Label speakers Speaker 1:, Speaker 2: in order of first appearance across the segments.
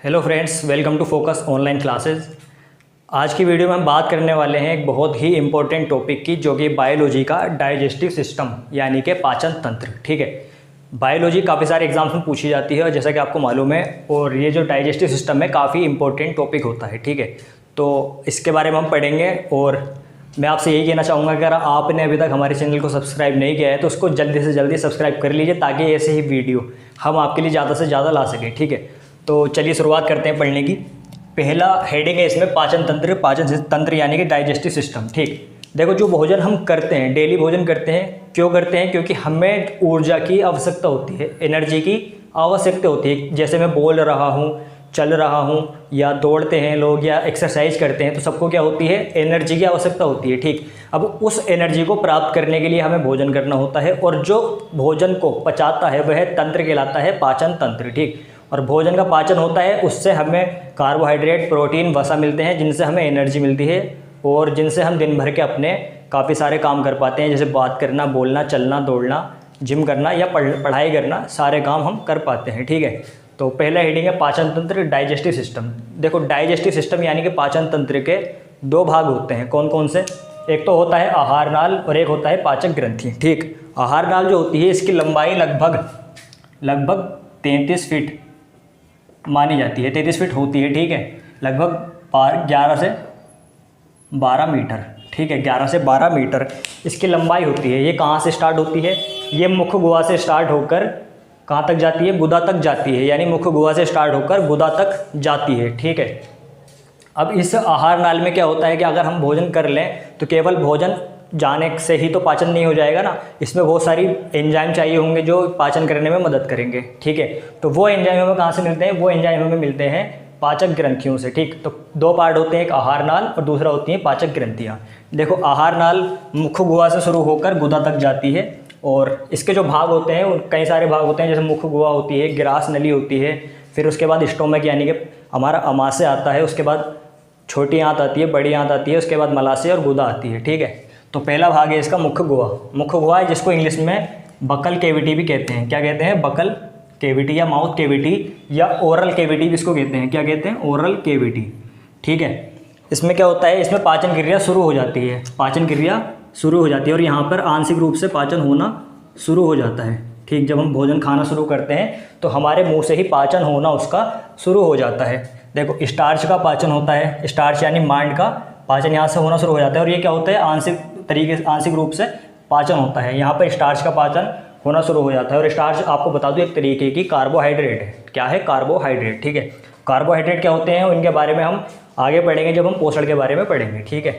Speaker 1: Hello friends, welcome to focus online classes. आज की video में हम बात करने वाले हैं एक बहुत ही इम्पोर्टेंट टॉपिक की, जो कि बायोलॉजी का डाइजेस्टिव सिस्टम यानी कि पाचन तंत्र। ठीक है, बायोलॉजी काफ़ी सारे एग्जाम्स में पूछी जाती है और जैसा कि आपको मालूम है, और ये जो डाइजेस्टिव सिस्टम है काफ़ी इंपॉर्टेंट टॉपिक होता है। ठीक है, तो इसके बारे में हम पढ़ेंगे और मैं आपसे यही कहना चाहूँगा कि अगर आपने अभी तक हमारे चैनल को सब्सक्राइब नहीं किया है तो उसको जल्दी से जल्दी सब्सक्राइब कर लीजिए, ताकि ऐसे ही वीडियो हम आपके लिए ज़्यादा से ज़्यादा ला सकें। ठीक है, तो चलिए शुरुआत करते हैं पढ़ने की। पहला हेडिंग है इसमें पाचन तंत्र। पाचन तंत्र यानी कि डाइजेस्टिव सिस्टम। ठीक, देखो, जो भोजन हम करते हैं, डेली भोजन करते हैं, क्यों करते हैं? क्योंकि हमें ऊर्जा की आवश्यकता होती है, एनर्जी की आवश्यकता होती है। जैसे मैं बोल रहा हूँ, चल रहा हूँ, या दौड़ते हैं लोग, या एक्सरसाइज करते हैं, तो सबको क्या होती है? एनर्जी की आवश्यकता होती है। ठीक, अब उस एनर्जी को प्राप्त करने के लिए हमें भोजन करना होता है, और जो भोजन को पचाता है वह तंत्र कहलाता है पाचन तंत्र। ठीक, और भोजन का पाचन होता है, उससे हमें कार्बोहाइड्रेट, प्रोटीन, वसा मिलते हैं, जिनसे हमें एनर्जी मिलती है और जिनसे हम दिन भर के अपने काफ़ी सारे काम कर पाते हैं, जैसे बात करना, बोलना, चलना, दौड़ना, जिम करना या पढ़ाई करना, सारे काम हम कर पाते हैं। ठीक है, तो पहला हेडिंग है पाचन तंत्र, डाइजेस्टिव सिस्टम। देखो, डाइजेस्टिव सिस्टम यानी कि पाचन तंत्र के दो भाग होते हैं। कौन कौन से? एक तो होता है आहार नाल और एक होता है पाचक ग्रंथि। ठीक, आहार नाल जो होती है, इसकी लंबाई लगभग 33 फीट मानी जाती है। 33 फीट होती है। ठीक है, लगभग 11 से 12 मीटर। ठीक है, 11 से 12 मीटर इसकी लंबाई होती है। ये कहाँ से स्टार्ट होती है? ये मुख्य गुहा से स्टार्ट होकर कहाँ तक जाती है? गुदा तक जाती है, यानी मुख्य गुहा से स्टार्ट होकर गुदा तक जाती है। ठीक है, अब इस आहार नाल में क्या होता है कि अगर हम भोजन कर लें तो केवल भोजन जाने से ही तो पाचन नहीं हो जाएगा ना, इसमें बहुत सारी एंजाइम चाहिए होंगे जो पाचन करने में मदद करेंगे। ठीक है, तो वो एंजाइम हमें कहाँ से मिलते हैं? वो एंजाइम हमें मिलते हैं पाचक ग्रंथियों से। ठीक, तो दो पार्ट होते हैं, एक आहार नाल और दूसरा होती है पाचक ग्रंथियाँ। देखो, आहार नाल मुख्य गुहा से शुरू होकर गुदा तक जाती है, और इसके जो भाग होते हैं कई सारे भाग होते हैं, जैसे मुख्य गुहा होती है, ग्रास नली होती है, फिर उसके बाद स्टोमक यानी कि हमारा अमाशय आता है, उसके बाद छोटी आंत आती है, बड़ी आंत आती है, उसके बाद मलाशय और गुदा आती है। ठीक है, तो पहला भाग है इसका मुख्य गुहा। मुख्य गुहा है जिसको इंग्लिश में बकल कैविटी भी कहते हैं। क्या कहते हैं? बकल कैविटी या माउथ कैविटी या ओरल कैविटी भी इसको कहते हैं। क्या कहते हैं? Oral cavity. ठीक है, इसमें क्या होता है? इसमें पाचन क्रिया शुरू हो जाती है। पाचन क्रिया शुरू हो जाती है और यहाँ पर आंशिक रूप से पाचन होना शुरू हो जाता है। ठीक, जब हम भोजन खाना शुरू करते हैं तो हमारे मुंह से ही पाचन होना उसका शुरू हो जाता है। देखो, स्टार्च का पाचन होता है, स्टार्च यानी मांड का पाचन यहाँ से होना शुरू हो जाता है, और ये क्या होता है? आंशिक रूप से पाचन होता है। यहाँ पर स्टार्च का पाचन होना शुरू हो जाता है, और स्टार्च आपको बता दूँ एक तरीके की कार्बोहाइड्रेट है। क्या है? कार्बोहाइड्रेट। ठीक है, कार्बोहाइड्रेट क्या होते हैं उनके बारे में हम आगे पढ़ेंगे जब हम पोषण के बारे में पढ़ेंगे। ठीक है,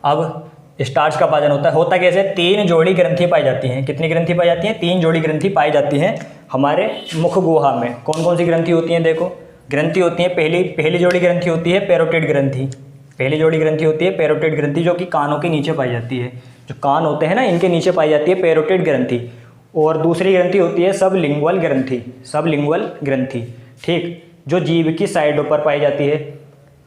Speaker 1: अब स्टार्च का पाचन होता कैसे? 3 जोड़ी ग्रंथि पाई जाती हैं। कितनी ग्रंथि पाई जाती हैं? 3 जोड़ी ग्रंथि पाई जाती हैं हमारे मुख्य गुहा में। कौन कौन सी ग्रंथि होती हैं? देखो, ग्रंथि होती है, पहली जोड़ी ग्रंथि होती है पैरोटिड ग्रंथि। पहली जोड़ी ग्रंथि होती है पैरोटिड ग्रंथि, जो कि कानों के नीचे पाई जाती है। जो कान होते हैं ना, इनके नीचे पाई जाती है पैरोटिड ग्रंथि। और दूसरी ग्रंथि होती है सबलिंगुअल ग्रंथि। ठीक, जो जीभ की साइडों पर पाई जाती है।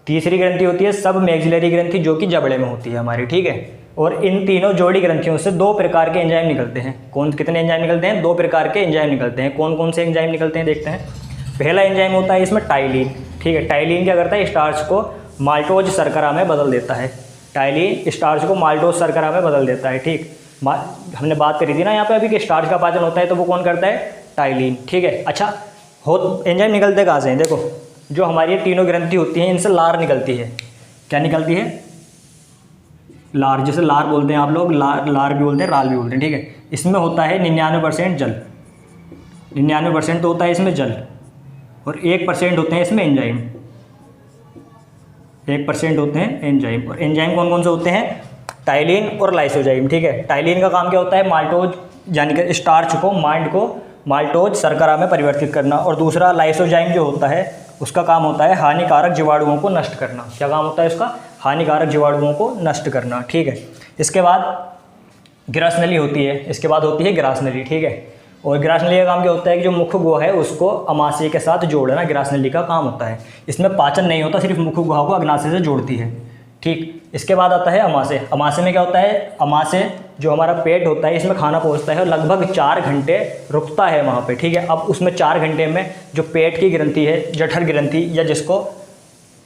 Speaker 1: तीसरी ग्रंथि होती है सब मैक्सिलरी ग्रंथि, जो कि जबड़े में होती है हमारी। ठीक है, और इन तीनों जोड़ी ग्रंथियों से 2 प्रकार के एंजाइम निकलते हैं। कितने एंजाइम निकलते हैं? 2 प्रकार के एंजाइम निकलते हैं। कौन कौन से एंजाइम निकलते हैं देखते हैं। पहला एंजाइम होता है इसमें टाइलिन। ठीक है, टाइलिन क्या करता है? स्टार्च को माल्टोज शर्करा में बदल देता है। टाइलिन स्टार्च को माल्टोज शर्करा में बदल देता है। ठीक, हमने बात करी थी ना यहाँ पे अभी कि स्टार्च का पाचन होता है, तो वो कौन करता है? टाइलिन। ठीक है, अच्छा, एंजाइम निकलते कहाँ से हैं? देखो, जो हमारी तीनों ग्रंथि होती हैं इनसे लार निकलती है। क्या निकलती है? लार। जैसे लार बोलते हैं आप लोग, लार भी बोलते हैं, राल भी बोलते हैं। ठीक है, इसमें होता है 99% जल। 99% तो होता है इसमें जल, और 1% होते हैं इसमें एंजाइम। 1% होते हैं एंजाइम। और एंजाइम कौन कौन से होते हैं? टाइलिन और लाइसोजाइम। ठीक है, टाइलिन का काम क्या होता है? माल्टोज यानी कि स्टार्च को, मांड को माल्टोज शर्करा में परिवर्तित करना। और दूसरा लाइसोजाइम जो होता है उसका काम होता है हानिकारक जीवाणुओं को नष्ट करना। क्या काम होता है उसका? हानिकारक जीवाणुओं को नष्ट करना। ठीक है, इसके बाद ग्रासनली होती है। इसके बाद होती है ग्रासनली। ठीक है, और ग्रासनली का काम क्या होता है कि जो मुख्य गुहा है उसको अमाशय के साथ जोड़ना ग्रासनली का काम होता है। इसमें पाचन नहीं होता, सिर्फ मुख्य गुहा को अग्नाशय से जोड़ती है। ठीक। इसके बाद आता है अमाशय। अमाशय में क्या होता है, अमाशय जो हमारा पेट होता है इसमें खाना पहुंचता है और लगभग 4 घंटे रुकता है वहाँ पे, ठीक है। अब उसमें 4 घंटे में जो पेट की ग्रंथि है, जठर ग्रंथि या जिसको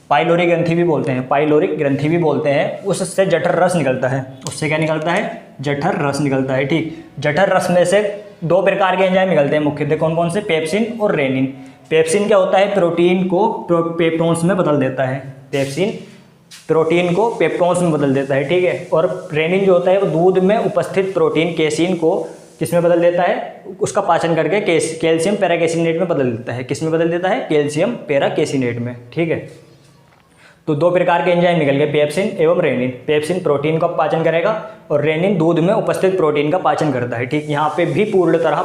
Speaker 1: पाइलोरी ग्रंथि भी बोलते हैं, पाइलोरिक ग्रंथि भी बोलते हैं, उससे जठर रस निकलता है। उससे क्या निकलता है, जठर रस निकलता है, ठीक। जठर रस में से 2 प्रकार के एंजाइम निकलते हैं मुख्यतः, कौन कौन से, पेप्सिन और रेनिन। पेप्सिन क्या होता है, प्रोटीन को पेप्टोन्स में बदल देता है। पेप्सिन प्रोटीन को पेप्टोन्स में बदल देता है, ठीक है। और रेनिन जो होता है वो दूध में उपस्थित प्रोटीन केसिन को किसमें बदल देता है, उसका पाचन करके कैल्शियम पैराकेसिनेट में बदल देता है। किस में बदल देता है, कैल्शियम पैराकेसिनेट में, ठीक है। तो 2 प्रकार के एंजाइम निकल गए, पेप्सिन एवं रेनिन। पेप्सिन प्रोटीन का पाचन करेगा और रेनिन दूध में उपस्थित प्रोटीन का पाचन करता है, ठीक। यहाँ पे भी पूर्णतः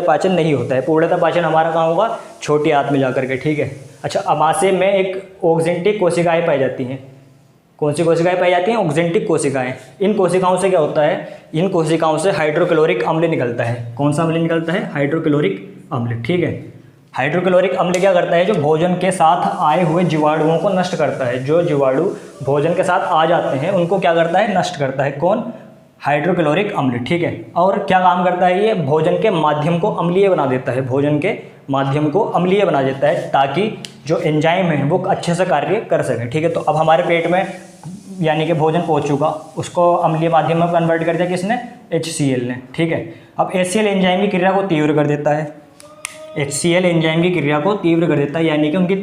Speaker 1: पाचन नहीं होता है। पूर्णतः पाचन हमारा कहाँ होगा, छोटी आंत में जाकर के, ठीक है। अच्छा, अमाशय में एक ऑक्जेंटिक कोशिकाएं पाई जाती हैं। कौन सी कोशिकाएं पाई जाती हैं, ऑक्जेंटिक कोशिकाएं। इन कोशिकाओं से क्या होता है, इन कोशिकाओं से हाइड्रोक्लोरिक अम्ल निकलता है। कौन सा अम्ल निकलता है, हाइड्रोक्लोरिक अम्ल, ठीक है। हाइड्रोक्लोरिक अम्ल क्या करता है, जो भोजन के साथ आए हुए जीवाणुओं को नष्ट करता है। जो जीवाणु भोजन के साथ आ जाते हैं उनको क्या करता है, नष्ट करता है। कौन, हाइड्रोक्लोरिक अम्ल, ठीक है। और क्या काम करता है, ये भोजन के माध्यम को अम्लीय बना देता है। भोजन के माध्यम को अम्लीय बना देता है ताकि जो एंजाइम है वो अच्छे से कार्य कर सके, ठीक है। तो अब हमारे पेट में यानी कि भोजन पहुंच चुका, उसको अम्लीय माध्यम में कन्वर्ट कर दिया किसने, HCl ने, ठीक है। अब HCl एंजाइम की क्रिया को तीव्र कर देता है। HCl एंजाइम की क्रिया को तीव्र कर देता है, यानी कि उनकी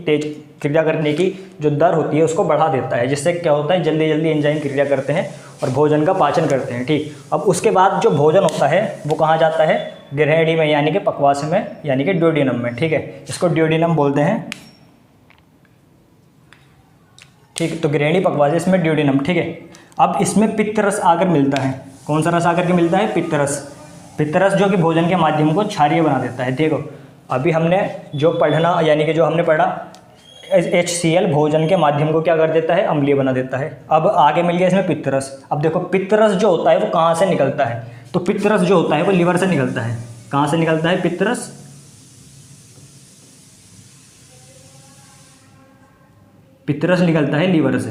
Speaker 1: तेज क्रिया करने की जो दर होती है उसको बढ़ा देता है, जिससे क्या होता है, जल्दी जल्दी एंजाइम क्रिया करते हैं और भोजन का पाचन करते हैं, ठीक। अब उसके बाद जो भोजन होता है वो कहाँ जाता है, गृहिणी में, यानी कि पक्वाशय में, यानी कि ड्यूडेनम में, ठीक है। इसको ड्यूडेनम बोलते हैं, ठीक। तो गृहिणी पक्वाशय, इसमें ड्यूडेनम, ठीक है। अब इसमें पित्त रस आकर मिलता है। कौन सा रस आकर के मिलता है, पित्त रस। पित्त रस जो कि भोजन के माध्यम को क्षारीय बना देता है। देखो अभी हमने जो पढ़ना, यानी कि जो हमने पढ़ा, HCl भोजन के माध्यम को क्या कर देता है, अम्लीय बना देता है। अब आगे मिल गया इसमें पित्त रस। अब देखो पित्त रस जो होता है वो कहाँ से निकलता है, तो पित्त रस जो होता है वो लीवर से निकलता है। कहाँ से निकलता है पित्त रस, पित्त रस निकलता है लीवर से,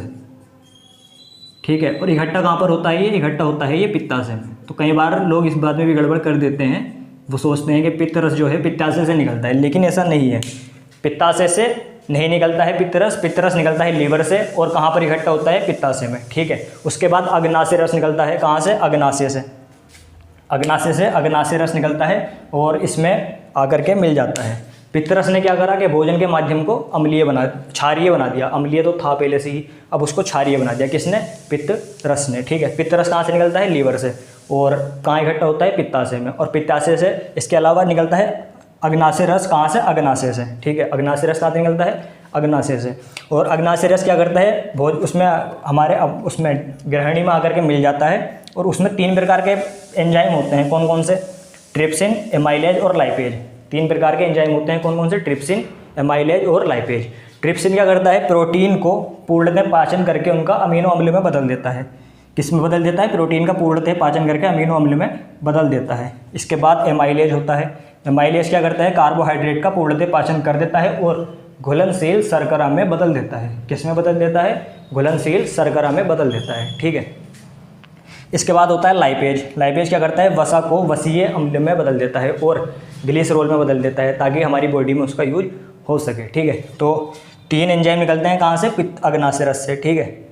Speaker 1: ठीक है। और इकट्ठा कहाँ पर होता है, ये इकट्ठा होता है ये पित्ताशय में। तो कई बार लोग इस बात में भी गड़बड़ कर देते हैं, वो सोचते हैं कि पित्त रस जो है पित्ताशय से निकलता है, लेकिन ऐसा नहीं है। पित्ताशय से नहीं निकलता है पित्त रस निकलता है लीवर से। और कहाँ पर इकट्ठा होता है, पित्ताशय में, ठीक है। उसके बाद अग्नाशय रस निकलता है, कहाँ से, अग्नाशय से। अग्नाशय रस निकलता है और इसमें आकर के मिल जाता है। पित्त रस ने क्या करा कि भोजन के माध्यम को अम्लीय क्षारीय बना दिया। अम्लीय तो था पहले से ही, अब उसको क्षारीय बना दिया, किसने, पित्त रस ने, ठीक है। पित्त रस कहाँ से निकलता है, लीवर से। और कहाँ इकट्ठा होता है, पित्ताशय में। और पित्ताशय से इसके अलावा निकलता है अग्नाशय रस, कहाँ से, अग्नाशय से, ठीक है। अग्नाशय रस कहाँ से निकलता है, अग्नाशय से। और अग्नाशय रस क्या करता है, उसमें हमारे उसमें गृहिणी में आकर के मिल जाता है। और उसमें 3 प्रकार के एंजाइम होते हैं, कौन कौन से, ट्रिप्सिन, एमाइलेज और लाइपेज। 3 प्रकार के एंजाइम होते हैं, कौन कौन से, ट्रिप्सिन, एमाइलेज और लाइपेज। ट्रिप्सिन क्या करता है, प्रोटीन को पूर्णतः पाचन करके उनका अमीनो अम्ल में बदल देता है। किस में बदल देता है, प्रोटीन का पूर्णतः पाचन करके अमीनो अम्ल में बदल देता है। इसके बाद एमाइलेज होता है। एमाइलेज क्या करता है, कार्बोहाइड्रेट का पूर्णतः पाचन कर देता है और घुलनशील शर्करा में बदल देता है। किस में बदल देता है, घुलनशील शर्करा में बदल देता है, ठीक है। इसके बाद होता है लाइपेज। लाइपेज क्या करता है, वसा को वसीय अम्ल में बदल देता है और ग्लिसरॉल में बदल देता है, ताकि हमारी बॉडी में उसका यूज हो सके, ठीक है। तो 3 एंजाइम निकलते हैं, कहाँ से, अग्नाशय रस से, ठीक है।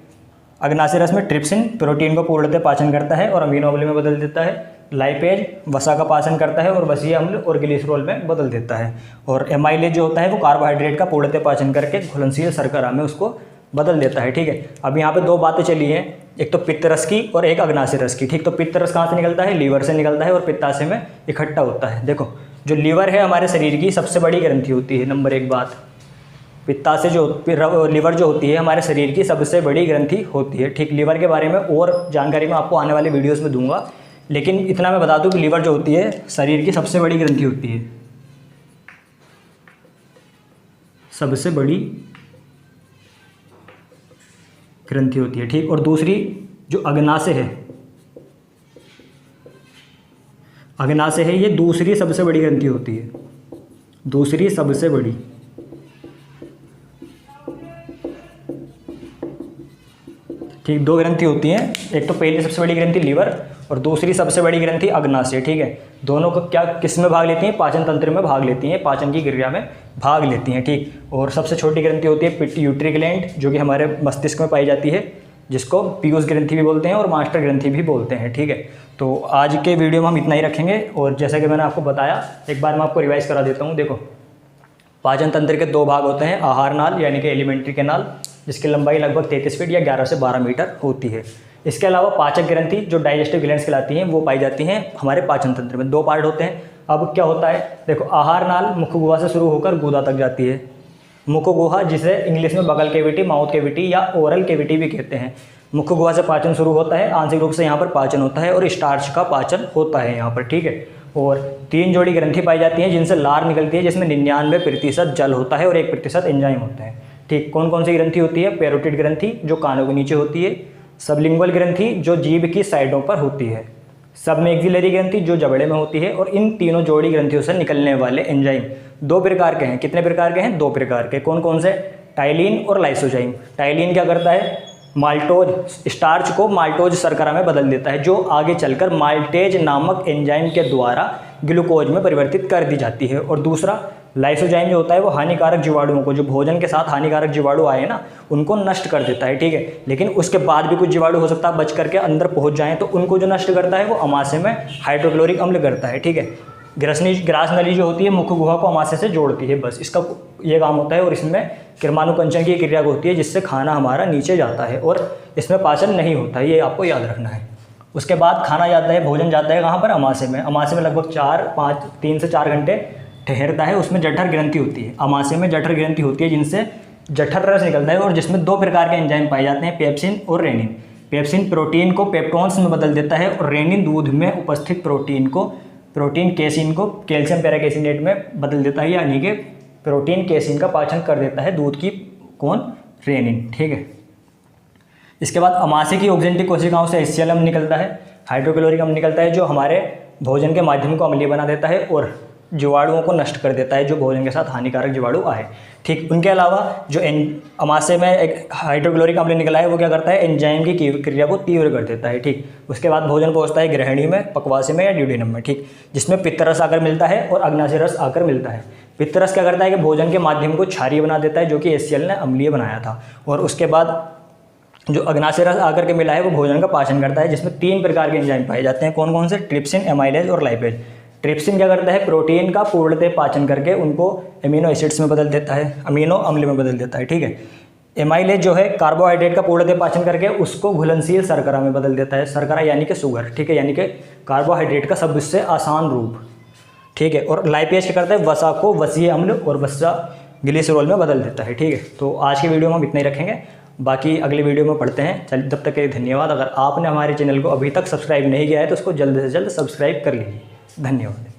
Speaker 1: अग्नाशय रस में ट्रिप्सिन प्रोटीन को पूर्णतः पाचन करता है और अमीनो अम्ल में बदल देता है। लाइपेज वसा का पाचन करता है और वसीय अम्ल और ग्लिसरॉल में बदल देता है। और एमाइलेज जो होता है वो कार्बोहाइड्रेट का पूर्णतः पाचन करके घुलनशील शर्करा में उसको बदल देता है, ठीक है। अब यहाँ पे 2 बातें चली हैं, एक तो पित्त रस की और एक अग्नाशय रस की, ठीक। तो पित्त रस कहाँ से निकलता है, लीवर से निकलता है और पित्ताशय में इकट्ठा होता है। देखो जो लीवर है हमारे शरीर की सबसे बड़ी ग्रंथि होती है, नंबर 1 बात। पित्ताशय जो लीवर जो होती है हमारे शरीर की सबसे बड़ी ग्रंथि होती है, ठीक। लीवर के बारे में और जानकारी मैं आपको आने वाले वीडियोस में दूंगा, लेकिन इतना मैं बता दूं कि लीवर जो होती है शरीर की सबसे बड़ी ग्रंथि होती है, सबसे बड़ी ग्रंथि होती है, ठीक। और दूसरी जो अग्नाशय है ये दूसरी सबसे बड़ी ग्रंथि होती है, दूसरी सबसे बड़ी। ठीक, दो ग्रंथि होती हैं, एक तो पहली सबसे बड़ी ग्रंथि लीवर और दूसरी सबसे बड़ी ग्रंथि अग्नाशय। ठीक है, दोनों को क्या किस में भाग लेती हैं? पाचन तंत्र में भाग लेती हैं, पाचन की क्रिया में भाग लेती हैं। ठीक, और सबसे छोटी ग्रंथि होती है पिट्यूटरी ग्लैंड, जो कि हमारे मस्तिष्क में पाई जाती है, जिसको पीयूष ग्रंथि भी बोलते हैं और मास्टर ग्रंथि भी बोलते हैं। ठीक है, तो आज के वीडियो में हम इतना ही रखेंगे। और जैसा कि मैंने आपको बताया, एक बार मैं आपको रिवाइज करा देता हूँ। देखो, पाचन तंत्र के दो भाग होते हैं, आहार नाल यानी कि एलिमेंट्री कैनाल, जिसकी लंबाई लगभग 33 फीट या 11 से 12 मीटर होती है। इसके अलावा पाचक ग्रंथि जो डाइजेस्टिव ग्लैंड्स कहलाती हैं, वो पाई जाती हैं हमारे पाचन तंत्र में। दो पार्ट होते हैं। अब क्या होता है, देखो, आहार नाल मुख गुहा से शुरू होकर गुदा तक जाती है। मुख गुहा, जिसे इंग्लिश में बगल कैविटी, माउथ कैविटी या ओरल कैविटी भी कहते हैं। मुख गुहा से पाचन शुरू होता है, आंशिक रूप से यहाँ पर पाचन होता है और स्टार्च का पाचन होता है यहाँ पर। ठीक है, और 3 जोड़ी ग्रंथि पाई जाती हैं जिनसे लार निकलती है, जिसमें 99% जल होता है और 1% एंजाइम होते हैं। ठीक, कौन कौन सी ग्रंथि होती है? पैरोटिड ग्रंथि जो कानों के नीचे होती है, सबलिंगुअल ग्रंथि जो जीभ की साइडों पर होती है, सबमैक्सिलरी ग्रंथि जो जबड़े में होती है, और इन तीनों जोड़ी ग्रंथियों से निकलने वाले एंजाइम 2 प्रकार के हैं। कितने प्रकार के हैं? 2 प्रकार के। कौन कौन से? टाइलिन और लाइसोजाइम। टाइलिन क्या करता है? माल्टोज, स्टार्च को माल्टोज शर्करा में बदल देता है, जो आगे चलकर माल्टेज नामक एंजाइम के द्वारा ग्लूकोज में परिवर्तित कर दी जाती है। और दूसरा लाइसोजाइम जो होता है, वो हानिकारक जीवाणुओं को, जो भोजन के साथ हानिकारक जीवाणु आए ना, उनको नष्ट कर देता है। ठीक है, लेकिन उसके बाद भी कुछ जीवाणु हो सकता है बच करके अंदर पहुंच जाएं, तो उनको जो नष्ट करता है वो अमाशय में हाइड्रोक्लोरिक अम्ल करता है। ठीक है, ग्रास नली जो होती है मुख गुहा को अमाशय से जोड़ती है, बस इसका ये काम होता है। और इसमें किरमाणुकंचन की क्रिया होती है, जिससे खाना हमारा नीचे जाता है और इसमें पाचन नहीं होता है, ये आपको याद रखना है। उसके बाद खाना जाता है, भोजन जाता है कहाँ पर? अमाशय में। अमाशय में लगभग 3 से 4 घंटे ठहरता है। उसमें जठर ग्रंथि होती है, अमाशय में जठर ग्रंथि होती है, जिनसे जठर रस निकलता है और जिसमें 2 प्रकार के एंजाइम पाए जाते हैं, पेप्सिन और रेनिन। पेप्सिन प्रोटीन को पेप्टोन्स में बदल देता है और रेनिन दूध में उपस्थित प्रोटीन केसिन को कैल्शियम पैराकेसिनेट में बदल देता है, यानी कि प्रोटीन केसिन का पाचन कर देता है दूध की, कौन? रेनिन। ठीक है, इसके बाद अमाशय की ऑक्जेंटिक कोशिकाओं से HCl अम्ल निकलता है, हाइड्रोक्लोरिक अम्ल निकलता है, जो हमारे भोजन के माध्यम को अम्लीय बना देता है और जीवाणुओं को नष्ट कर देता है, जो भोजन के साथ हानिकारक जीवाणु आए। ठीक, उनके अलावा जो अमाशय में एक हाइड्रोक्लोरिक अम्ल निकला है, वो क्या करता है? एंजाइम की क्रिया को तीव्र कर देता है। ठीक, उसके बाद भोजन पहुंचता है ग्रहणी में, पकवासी में या ड्यूडेनम में। ठीक, जिसमें पित्तरस आकर मिलता है और अग्नाशय रस आकर मिलता है। पित्तरस क्या करता है कि भोजन के माध्यम को क्षारीय बना देता है, जो कि HCl ने अम्लीय बनाया था। और उसके बाद जो अग्नाशय रस आकर के मिला है, वो भोजन का पाचन करता है, जिसमें 3 प्रकार के एंजाइम पाए जाते हैं। कौन कौन से? ट्रिप्सिन, एमाइलेज और लाइपेज। ट्रिप्सिन क्या करता है? प्रोटीन का पूर्णतः पाचन करके उनको अमीनो एसिड्स में बदल देता है, अमीनो अम्ल में बदल देता है। ठीक है, एमाइलेज जो है कार्बोहाइड्रेट का पूर्णतः पाचन करके उसको घुलनशील शर्करा में बदल देता है, शर्करा यानी कि शुगर। ठीक है, यानी कि कार्बोहाइड्रेट का सबसे आसान रूप। ठीक है, और लाइपेज क्या करता है? वसा को वसीय अम्ल और वसा ग्लिसरॉल में बदल देता है। ठीक है, तो आज के वीडियो में हम इतना ही रखेंगे, बाकी अगले वीडियो में पढ़ते हैं। चलिए, तब तक के लिए धन्यवाद। अगर आपने हमारे चैनल को अभी तक सब्सक्राइब नहीं किया है तो उसको जल्द से जल्द सब्सक्राइब कर लीजिए। धन्यवाद।